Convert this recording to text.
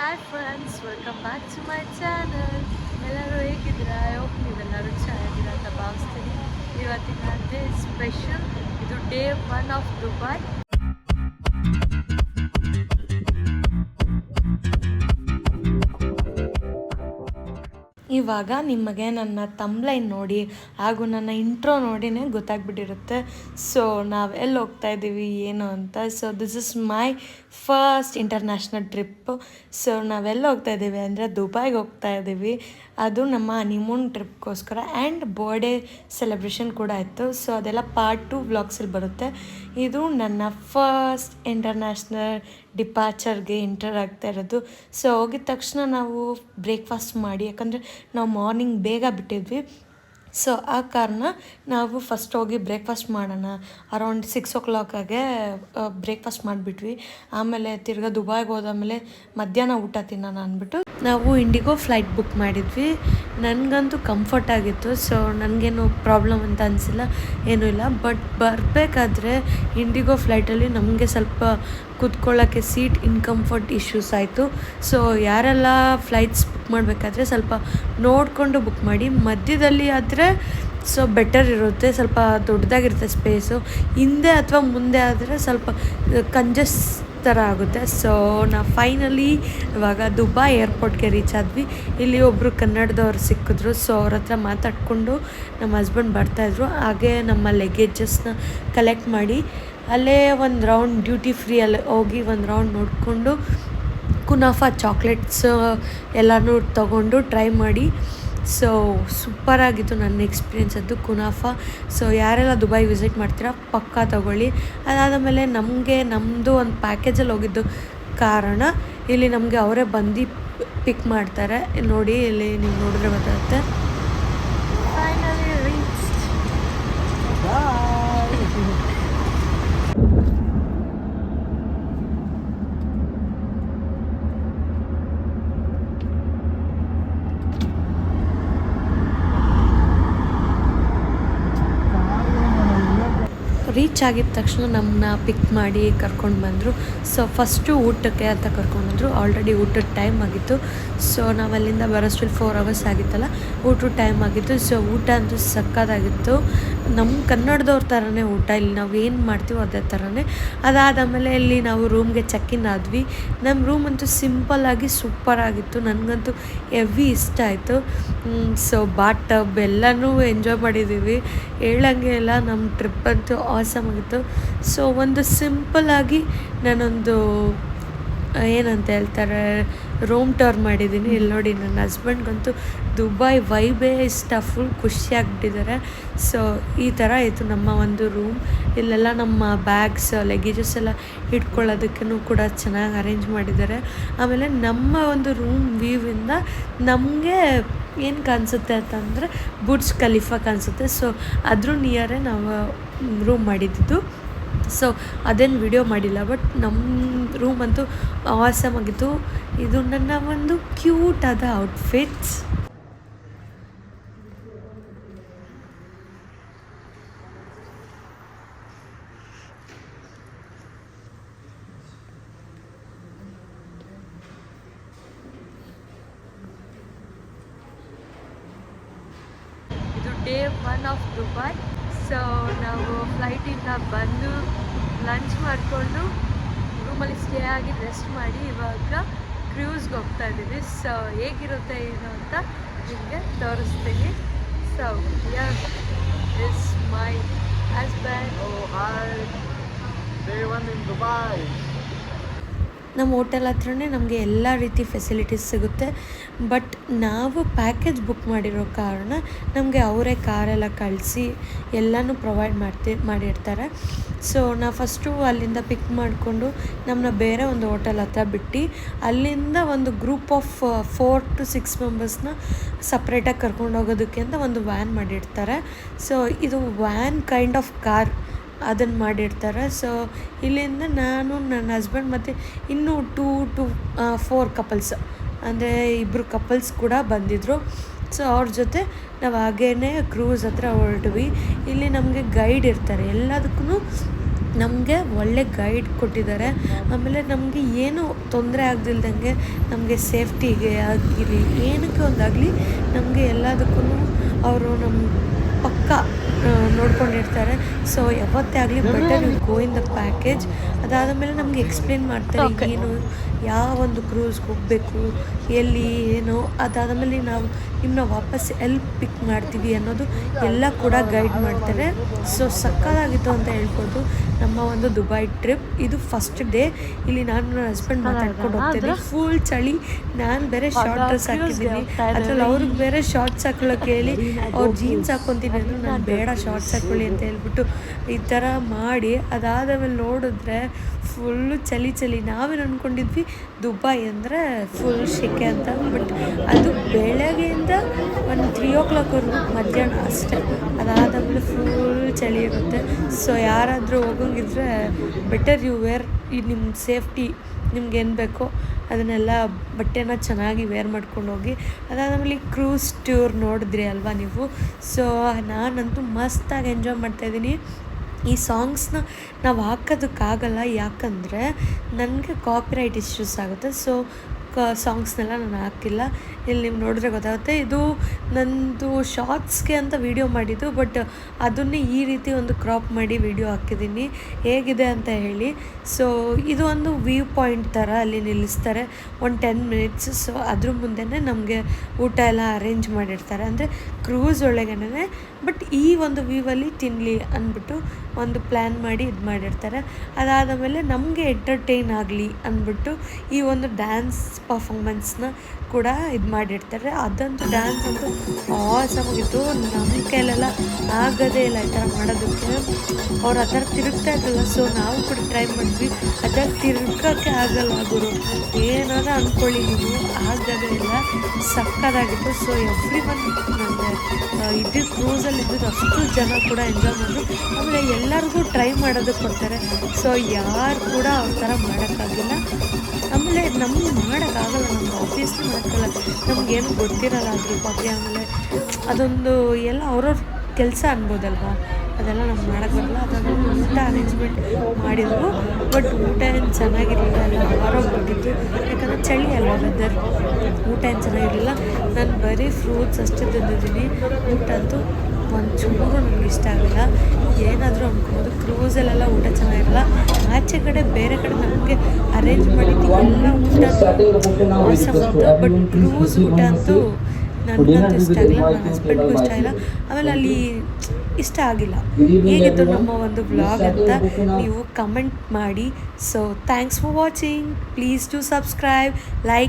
Hi friends, welcome back to my channel. ಎಲ್ಲರೂ ಹೇಗಿದ್ದೀರಾ? I hope ನೀವೆಲ್ಲರೂ ಚೆನ್ನಾಗಿದ್ದೀರಾ ಅಂತ ಭಾವಿಸ್ತೀನಿ. ಇವತ್ತಿನ ಡೇ ಸ್ಪೆಷಲ್. ಇದು ಡೇ 1 ಆಫ್ ದುಬೈ. ಇವಾಗ ನಿಮಗೆ ನನ್ನ ತಮ್ಲೈನ್ ನೋಡಿ ಹಾಗೂ ನನ್ನ ಇಂಟ್ರೋ ನೋಡಿನೇ ಗೊತ್ತಾಗ್ಬಿಟ್ಟಿರುತ್ತೆ. ಸೊ ನಾವು ಎಲ್ಲಿ ಹೋಗ್ತಾ ಇದ್ದೀವಿ ಏನು ಅಂತ. So this is my first international trip. So ನಾವೆಲ್ಲ ಹೋಗ್ತಾ ಇದ್ದೀವಿ ಅಂದರೆ ದುಬೈಗೆ ಹೋಗ್ತಾ ಇದ್ದೀವಿ. ಅದು ನಮ್ಮ ಹನಿಮೂನ್ ಟ್ರಿಪ್ಗೋಸ್ಕರ ಆ್ಯಂಡ್ ಬರ್ಡೇ ಸೆಲೆಬ್ರೇಷನ್ ಕೂಡ ಇತ್ತು. ಸೊ ಅದೆಲ್ಲ ಪಾರ್ಟ್ 2 ವ್ಲಾಗ್ಸಲ್ಲಿ ಬರುತ್ತೆ. ಇದು ನನ್ನ ಫಸ್ಟ್ ಇಂಟರ್ನ್ಯಾಷನಲ್ ಡಿಪಾರ್ಚರ್ಗೆ ಎಂಟರ್ ಆಗ್ತಾ ಇರೋದು. ಸೊ ಹೋಗಿದ ತಕ್ಷಣ ನಾವು ಬ್ರೇಕ್ಫಾಸ್ಟ್ ಮಾಡಿ, ಯಾಕಂದರೆ ನಾವು ಮಾರ್ನಿಂಗ್ ಬೇಗ ಬಿಟ್ಟಿದ್ವಿ. ಸೊ ಆ ಕಾರಣ ನಾವು ಫಸ್ಟ್ ಹೋಗಿ ಬ್ರೇಕ್ಫಾಸ್ಟ್ ಮಾಡೋಣ, ಅರೌಂಡ್ 6 o'clock ಬ್ರೇಕ್ಫಾಸ್ಟ್ ಮಾಡಿಬಿಟ್ವಿ. ಆಮೇಲೆ ತಿರ್ಗಾ ದುಬೈಗೆ ಹೋದಾಮೇಲೆ ಮಧ್ಯಾಹ್ನ ಊಟ ತಿನ್ನೋಣ ಅಂದ್ಬಿಟ್ಟು ನಾವು ಇಂಡಿಗೋ ಫ್ಲೈಟ್ ಬುಕ್ ಮಾಡಿದ್ವಿ. ನನಗಂತೂ ಕಂಫರ್ಟ್ ಆಗಿತ್ತು. ಸೊ ನನಗೇನು ಪ್ರಾಬ್ಲಮ್ ಅಂತ ಅನಿಸಿಲ್ಲ, ಏನೂ ಇಲ್ಲ. ಬಟ್ ಬರಬೇಕಾದ್ರೆ ಇಂಡಿಗೋ ಫ್ಲೈಟಲ್ಲಿ ನಮಗೆ ಸ್ವಲ್ಪ ಕೂತ್ಕೊಳ್ಳೋಕ್ಕೆ ಸೀಟ್ ಇನ್ಕಂಫರ್ಟ್ ಇಶ್ಯೂಸ್ ಆಯಿತು. ಸೊ ಯಾರೆಲ್ಲ ಫ್ಲೈಟ್ಸ್ ಬುಕ್ ಮಾಡಬೇಕಾದ್ರೆ ಸ್ವಲ್ಪ ನೋಡಿಕೊಂಡು ಬುಕ್ ಮಾಡಿ. ಮಧ್ಯದಲ್ಲಿ ಆದರೆ ಸೊ ಬೆಟರ್ ಇರುತ್ತೆ, ಸ್ವಲ್ಪ ದೊಡ್ಡದಾಗಿರುತ್ತೆ ಸ್ಪೇಸು. ಹಿಂದೆ ಅಥವಾ ಮುಂದೆ ಆದರೆ ಸ್ವಲ್ಪ ಕಂಜಸ್ ಥರ ಆಗುತ್ತೆ. ಸೊ ನಾವು ಫೈನಲಿ ಇವಾಗ ದುಬೈ ಏರ್ಪೋರ್ಟ್ಗೆ ರೀಚ್ ಆದ್ವಿ. ಇಲ್ಲಿ ಒಬ್ಬರು ಕನ್ನಡದವ್ರು ಸಿಕ್ಕಿದ್ರು. ಸೊ ಅವ್ರ ಹತ್ರ ಮಾತಾಡಿಕೊಂಡು ನಮ್ಮ ಹಸ್ಬೆಂಡ್ ಬರ್ತಾಯಿದ್ರು. ಹಾಗೆ ನಮ್ಮ ಲಗೇಜಸ್ನ ಕಲೆಕ್ಟ್ ಮಾಡಿ ಅಲ್ಲೇ ಒಂದು ರೌಂಡ್ ಡ್ಯೂಟಿ ಫ್ರೀಯಲ್ಲಿ ಹೋಗಿ ಒಂದು ರೌಂಡ್ ನೋಡಿಕೊಂಡು ಕುನಾಫಾ ಚಾಕ್ಲೇಟ್ಸ್ ಎಲ್ಲನೂ ತೊಗೊಂಡು ಟ್ರೈ ಮಾಡಿ. ಸೊ ಸೂಪರಾಗಿತ್ತು ನನ್ನ ಎಕ್ಸ್ಪೀರಿಯೆನ್ಸ್ ಅದು ಕುನಾಫಾ. ಸೊ ಯಾರೆಲ್ಲ ದುಬೈ ವಿಸಿಟ್ ಮಾಡ್ತೀರಾ ಪಕ್ಕಾ ತೊಗೊಳ್ಳಿ. ಅದಾದ ಮೇಲೆ ನಮ್ಮದು ಒಂದು ಪ್ಯಾಕೇಜಲ್ಲಿ ಹೋಗಿದ್ದು ಕಾರಣ ಇಲ್ಲಿ ನಮಗೆ ಅವರೇ ಬಂದು ಪಿಕ್ ಮಾಡ್ತಾರೆ. ನೋಡಿ ಇಲ್ಲಿ ನೀವು ನೋಡಿದ್ರೆ ಗೊತ್ತಾಗುತ್ತೆ. ರೀಚ್ ಆಗಿದ ತಕ್ಷಣ ನಮ್ಮನ್ನ ಪಿಕ್ ಮಾಡಿ ಕರ್ಕೊಂಡು ಬಂದರು. ಸೊ ಫಸ್ಟು ಊಟಕ್ಕೆ ಅಂತ ಕರ್ಕೊಂಡು ಬಂದರು. ಆಲ್ರೆಡಿ ಊಟದ ಟೈಮ್ ಆಗಿತ್ತು. ಸೊ ನಾವು ಅಲ್ಲಿಂದ ಬರೋಷ್ಟ್ರಲ್ಲಿ 4 hours ಆಗಿತ್ತಲ್ಲ, ಊಟದ ಟೈಮ್ ಆಗಿತ್ತು. ಸೊ ಊಟ ಅಂತೂ ಸಕ್ಕತ್ತಾಗಿತ್ತು. ನಮ್ಮ ಕನ್ನಡದವ್ರ ಥರನೇ ಊಟ, ಇಲ್ಲಿ ನಾವು ಏನು ಮಾಡ್ತೀವೋ ಅದೇ ಥರನೇ. ಅದಾದಮೇಲೆ ಇಲ್ಲಿ ನಾವು ರೂಮ್ಗೆ ಚೆಕ್-ಇನ್ ಆದ್ವಿ. ನಮ್ಮ ರೂಮ್ ಅಂತೂ ಸಿಂಪಲ್ಲಾಗಿ ಸೂಪರಾಗಿತ್ತು. ನನಗಂತೂ ಹೆವಿ ಇಷ್ಟ ಆಯಿತು. ಸೊ ಬಾತ್ ಟಬ್ ಎಲ್ಲನೂ ಎಂಜಾಯ್ ಮಾಡಿದ್ದೀವಿ. ಹೇಳಂಗೆ ಎಲ್ಲ ನಮ್ಮ ಟ್ರಿಪ್ ಅಂತೂ ಆಸಮ್ ಆಗಿತ್ತು. ಸೊ ಒಂದು ಸಿಂಪಲ್ಲಾಗಿ ನಾನೊಂದು ಏನಂತ ಹೇಳ್ತಾರೆ ರೂಮ್ ಟೂರ್ ಮಾಡಿದ್ದೀನಿ. ಇಲ್ಲಿ ನೋಡಿ ನನ್ನ ಹಸ್ಬೆಂಡ್ಗಂತೂ ದುಬೈ ವೈಬೇ ಇಷ್ಟ, ಫುಲ್ ಖುಷಿಯಾಗ್ಬಿಟ್ಟಿದ್ದಾರೆ. ಸೊ ಈ ಥರ ಇತ್ತು ನಮ್ಮ ಒಂದು ರೂಮ್. ಇಲ್ಲೆಲ್ಲ ನಮ್ಮ ಬ್ಯಾಗ್ಸ್ ಲಗೇಜಸ್ ಎಲ್ಲ ಇಟ್ಕೊಳ್ಳೋದಕ್ಕೂ ಕೂಡ ಚೆನ್ನಾಗಿ ಅರೇಂಜ್ ಮಾಡಿದ್ದಾರೆ. ಆಮೇಲೆ ನಮ್ಮ ಒಂದು ರೂಮ್ ವ್ಯೂವಿಂದ ನಮಗೆ ಏನು ಕಾಣಿಸುತ್ತೆ ಅಂತಂದರೆ ಬುರ್ಜ್ ಖಲೀಫಾ ಕಾಣಿಸುತ್ತೆ. ಸೊ ಅದ್ರ ನಿಯರೇ ನಾವು ರೂಮ್ ಮಾಡಿದ್ದು. ಸೊ ಅದೇನು ವಿಡಿಯೋ ಮಾಡಿಲ್ಲ, ಬಟ್ ನಮ್ಮ ರೂಮ್ ಅಂತೂ ಆಸಮ್ ಆಗಿತ್ತು. ಇದು ನನ್ನ ಒಂದು ಕ್ಯೂಟ್ ಆದ ಔಟ್ಫಿಟ್ಸ್. ಇದು ಡೇ 1 ಆಫ್ ದುಬೈ. ಸೊ ನಾವು ಫ್ಲೈಟಿಂದ ಬಂದು ಲಂಚ್ ಮಾಡಿಕೊಂಡು ರೂಮಲ್ಲಿ ಸ್ಟೇ ಆಗಿ ರೆಸ್ಟ್ ಮಾಡಿ ಇವಾಗ ಕ್ರೂಸ್ಗೆ ಹೋಗ್ತಾ ಇದ್ದೀವಿ. ಸೊ ಹೇಗಿರುತ್ತೆ ಏನು ಅಂತ ನಿಮಗೆ ತೋರಿಸ್ತೀನಿ. So here is my husband. Day 1 in Dubai. ನಮ್ಮ ಹೋಟೆಲ್ ಹತ್ರನೇ ನಮಗೆ ಎಲ್ಲ ರೀತಿ ಫೆಸಿಲಿಟೀಸ್ ಸಿಗುತ್ತೆ. ಬಟ್ ನಾವು ಪ್ಯಾಕೇಜ್ ಬುಕ್ ಮಾಡಿರೋ ಕಾರಣ ನಮಗೆ ಅವರೇ ಕಾರೆಲ್ಲ ಕಳಿಸಿ ಎಲ್ಲನೂ ಪ್ರೊವೈಡ್ ಮಾಡಿರ್ತಾರೆ. ಸೊ ನಾವು ಫಸ್ಟು ಅಲ್ಲಿಂದ ಪಿಕ್ ಮಾಡಿಕೊಂಡು ನಮ್ಮನ್ನ ಬೇರೆ ಒಂದು ಹೋಟೆಲ್ ಹತ್ರ ಬಿಟ್ಟು ಅಲ್ಲಿಂದ ಒಂದು ಗ್ರೂಪ್ ಆಫ್ 4 to 6 ಮೆಂಬರ್ಸ್ನ ಸಪ್ರೇಟಾಗಿ ಕರ್ಕೊಂಡು ಹೋಗೋದಕ್ಕೆ ಅಂತ ಒಂದು ವ್ಯಾನ್ ಮಾಡಿರ್ತಾರೆ. ಸೊ ಇದು ವ್ಯಾನ್ ಕೈಂಡ್ ಆಫ್ ಕಾರ್ ಅದನ್ನು ಮಾಡಿರ್ತಾರೆ. ಸೊ ಇಲ್ಲಿಂದ ನಾನು, ನನ್ನ ಹಸ್ಬೆಂಡ್ ಮತ್ತು ಇನ್ನೂ 2 to 4 ಕಪಲ್ಸ್, ಅಂದರೆ 2 ಕಪಲ್ಸ್ ಕೂಡ ಬಂದಿದ್ದರು. ಸೊ ಅವ್ರ ಜೊತೆ ನಾವು ಹಾಗೇ ಕ್ರೂಸ್ ಹತ್ರ ಹೊರಟ್ವಿ. ಇಲ್ಲಿ ನಮಗೆ ಗೈಡ್ ಇರ್ತಾರೆ, ಎಲ್ಲದಕ್ಕೂ ನಮಗೆ ಒಳ್ಳೆ ಗೈಡ್ ಕೊಟ್ಟಿದ್ದಾರೆ. ಆಮೇಲೆ ನಮಗೆ ಏನೂ ತೊಂದರೆ ಆಗದಿಲ್ದಂಗೆ ನಮಗೆ ಸೇಫ್ಟಿಗೆ ಆಗಿರಲಿ ಏನಕ್ಕೆ ಒಂದಾಗಲಿ ನಮಗೆ ಎಲ್ಲದಕ್ಕೂ ಅವರು ನಮ್ಮ ಪಕ್ಕ ನೋಡ್ಕೊಂಡಿರ್ತಾರೆ. ಸೊ ಯಾವತ್ತೇ ಆಗಲಿ better you go in the package. ಅದಾದಮೇಲೆ ನಮಗೆ ಎಕ್ಸ್ಪ್ಲೇನ್ ಮಾಡ್ತಾರೆ ಏನು ಯಾವ ಒಂದು ಕ್ರೂಸ್ಗೆ ಹೋಗಬೇಕು, ಎಲ್ಲಿ ಏನು, ಅದಾದಮೇಲೆ ನಾವು ನಿಮ್ಮನ್ನ ವಾಪಸ್ ಎಲ್ಲಿ ಪಿಕ್ ಮಾಡ್ತೀವಿ ಅನ್ನೋದು ಎಲ್ಲ ಕೂಡ ಗೈಡ್ ಮಾಡ್ತಾರೆ. ಸೊ ಸಕ್ಕತ್ತಾಗಿತ್ತು ಅಂತ ಹೇಳ್ಬೋದು ನಮ್ಮ ಒಂದು ದುಬೈ ಟ್ರಿಪ್. ಇದು ಫಸ್ಟ್ ಡೇ. ಇಲ್ಲಿ ನಾನು ನನ್ನ ಹಸ್ಬೆಂಡ್ ಮಾತಾಡ್ಕೊಂಡು ಹೋಗ್ತಿದ್ದೆ. ಫುಲ್ ಚಳಿ. ನಾನು ಬೇರೆ ಶಾರ್ಟ್ ಡ್ರೆಸ್ ಹಾಕಿದ್ದೀನಿ, ಅದ್ರಲ್ಲಿ ಅವ್ರಿಗೆ ಬೇರೆ ಶಾರ್ಟ್ಸ್ ಹಾಕೊಳ್ಳೋಕೆ ಹೇಳಿ ಅವ್ರು ಜೀನ್ಸ್ ಹಾಕ್ಕೊತೀನಿ ಅಂದರು. ನಾನು ಬೇಡ ಶಾರ್ಟ್ಸ್ ಹಾಕ್ಕೊಳ್ಳಿ ಅಂತ ಹೇಳ್ಬಿಟ್ಟು ಈ ಥರ ಮಾಡಿ ಅದಾದಮೇಲೆ ನೋಡಿದ್ರೆ ಫುಲ್ಲು ಚಳಿ. ನಾವೇನು ಅಂದ್ಕೊಂಡಿದ್ವಿ ದುಬೈ ಅಂದರೆ ಫುಲ್ ಶೆಕೆ ಅಂತ. ಬಟ್ ಅದು ಬೆಳಗ್ಗೆಯಿಂದ ಒಂದು 3 o'clockವರೆಗೂ ಮಧ್ಯಾಹ್ನ ಅಷ್ಟೇ. ಅದಾದಮೇಲೆ ಫುಲ್ ಚಳಿ ಇರುತ್ತೆ. ಸೊ ಯಾರಾದರೂ ಹೋಗೋಂಗಿದ್ರೆ ಬೆಟರ್ ಯು ವೇರ್ ನಿಮ್ಮ ಸೇಫ್ಟಿ ನಿಮ್ಗೇನು ಬೇಕೋ ಅದನ್ನೆಲ್ಲ ಬಟ್ಟೆನ ಚೆನ್ನಾಗಿ ವೇರ್ ಮಾಡ್ಕೊಂಡು ಹೋಗಿ. ಅದಾದಮೇಲೆ ಕ್ರೂಸ್ ಟೂರ್ ನೋಡಿದ್ರಿ ಅಲ್ವಾ ನೀವು. ಸೊ ನಾನಂತೂ ಮಸ್ತಾಗಿ ಎಂಜಾಯ್ ಮಾಡ್ತಾಯಿದ್ದೀನಿ. ಈ ಸಾಂಗ್ಸ್ನ ನಾವು ಹಾಕೋದಕ್ಕಾಗಲ್ಲ, ಯಾಕಂದರೆ ನನಗೆ ಕಾಪಿರೈಟ್ ಇಶ್ಯೂಸ್ ಆಗುತ್ತೆ. ಸೊ ಸಾಂಗ್ಸ್ನೆಲ್ಲ ನಾನು ಹಾಕಿಲ್ಲ. ಇಲ್ಲಿ ನೀವು ನೋಡಿದ್ರೆ ಗೊತ್ತಾಗುತ್ತೆ. ಇದು ನನ್ನದು ಶಾರ್ಟ್ಸ್ಗೆ ಅಂತ ವೀಡಿಯೋ ಮಾಡಿದ್ದು, ಬಟ್ ಅದನ್ನೇ ಈ ರೀತಿ ಒಂದು ಕ್ರಾಪ್ ಮಾಡಿ ವೀಡಿಯೋ ಹಾಕಿದ್ದೀನಿ ಹೇಗಿದೆ ಅಂತ ಹೇಳಿ. ಸೊ ಇದು ಒಂದು ವ್ಯೂ ಪಾಯಿಂಟ್ ಥರ ಅಲ್ಲಿ ನಿಲ್ಲಿಸ್ತಾರೆ ಒಂದು 10 minutes. ಸೊ ಅದ್ರ ಮುಂದೆನೇ ನಮಗೆ ಊಟ ಎಲ್ಲ ಅರೇಂಜ್ ಮಾಡಿರ್ತಾರೆ, ಅಂದರೆ ಕ್ರೂಸ್ ಒಳಗೇನೆ. ಬಟ್ ಈ ಒಂದು ವ್ಯೂವಲ್ಲಿ ತಿನ್ನಲಿ ಅಂದ್ಬಿಟ್ಟು ಒಂದು ಪ್ಲ್ಯಾನ್ ಮಾಡಿ ಇದು ಮಾಡಿರ್ತಾರೆ. ಅದಾದ ಮೇಲೆ ನಮಗೆ ಎಂಟರ್ಟೈನ್ ಆಗಲಿ ಅಂದ್ಬಿಟ್ಟು ಈ ಒಂದು ಡ್ಯಾನ್ಸ್ ಪರ್ಫಾರ್ಮೆನ್ಸ್ನ ಕೂಡ ಇದು ಮಾಡಿರ್ತಾರೆ. ಅದಂತೂ ಡ್ಯಾನ್ಸ್ ಅಂತೂ ಆಸಮಾಗಿತ್ತು. ನಮ್ಮ ಕೈಲೆಲ್ಲ ಆಗೋದೇ ಇಲ್ಲ ಈ ಥರ ಮಾಡೋದಕ್ಕೆ. ಅವ್ರು ಆ ಥರ ತಿರುಗ್ತಾ ಇದ್ರಲ್ಲ, ಸೊ ನಾವು ಕೂಡ ಟ್ರೈ ಮಾಡಿದ್ವಿ. ಆ ಥರ ತಿರುಗೋಕ್ಕೆ ಆಗಲ್ಲ ಗುರು, ಏನಾದ್ರು ಅಂದ್ಕೊಳ್ಳಿ ನೀವು, ಆಗೋದೇ ಇಲ್ಲ. ಸಕ್ಕತ್ತಾಗಿತ್ತು. ಸೊ ಎವ್ರಿ ಒನ್ ನನಗೆ ಇದು ಕ್ರೂಸಲ್ಲಿ ಇದ್ದಿದ್ದು ಅಷ್ಟು ಜನ ಕೂಡ ಎಂಜಾಯ್ ಮಾಡಿದ್ರು. ಆಮೇಲೆ ಎಲ್ಲರಿಗೂ ಟ್ರೈ ಮಾಡೋದಕ್ಕೆ ಕೊಡ್ತಾರೆ. ಸೊ ಯಾರು ಕೂಡ ಅವ್ರ ಥರ ಮಾಡೋಕ್ಕಾಗಿಲ್ಲ. ಆಮೇಲೆ ನಮ್ಗೆ ಮಾಡೋಕ್ಕಾಗಲ್ಲ, ನಮ್ಗೆ ಆಬ್ವಿಯಸ್ಲಿ ಮಾಡೋಕ್ಕಲ್ಲ, ನಮಗೇನು ಗೊತ್ತಿರಲ್ಲ ಅದ್ರ ಬಗ್ಗೆ. ಆಮೇಲೆ ಅದೊಂದು ಎಲ್ಲ ಅವ್ರವ್ರ ಕೆಲಸ ಅನ್ಬೋದಲ್ವ, ಅದೆಲ್ಲ ನಮ್ಗೆ ಮಾಡೋಕ್ಕೆ ಬರಲ್ಲ. ಅದನ್ನು ಊಟ ಅರೇಂಜ್ಮೆಂಟ್ ಮಾಡಿದ್ರು, ಬಟ್ ಊಟ ಏನು ಚೆನ್ನಾಗಿರಲಿಲ್ಲ, ಎಲ್ಲ ಆರೋಗ್ಬಿಟ್ಟಿತ್ತು. ಯಾಕಂದರೆ ಚಳಿ ಅಲ್ವ ವೆದರ್, ಊಟ ಏನು ಚೆನ್ನಾಗಿರಲಿಲ್ಲ. ನಾನು ಬರೀ ಫ್ರೂಟ್ಸ್ ಅಷ್ಟೇ ತಂದಿದ್ದೀನಿ. ಊಟ ಅಂತೂ ಒಂಚೂರು ನನಗೆ ಇಷ್ಟ ಆಗಿಲ್ಲ. ಏನಾದರೂ ಅನ್ಕೋಬೋದು, ಕ್ರೂಸಲ್ಲೆಲ್ಲ ಊಟ ಚೆನ್ನಾಗಿರಲ್ಲ. ಆಚೆ ಕಡೆ ಬೇರೆ ಕಡೆ ನಮಗೆ ಅರೇಂಜ್ ಮಾಡಿದ್ದು ಎಲ್ಲ ಊಟ ಮೋಸ ಬಂತು. ಬಟ್ ಕ್ರೂಸ್ ಊಟ ಅಂತೂ ನನಗಂತೂ ಇಷ್ಟ ಆಗಿಲ್ಲ, ನನ್ನ ಹಸ್ಬೆಂಡ್ಗೂ ಇಷ್ಟ ಆಗಿಲ್ಲ. ಆಮೇಲೆ ಅಲ್ಲಿ ಇಷ್ಟ ಆಗಿಲ್ಲ. ಹೇಗಿತ್ತು ನಮ್ಮ ಒಂದು ವ್ಲಾಗ್ ಅಂತ ನೀವು ಕಮೆಂಟ್ ಮಾಡಿ. So thanks for watching. Please to subscribe, like.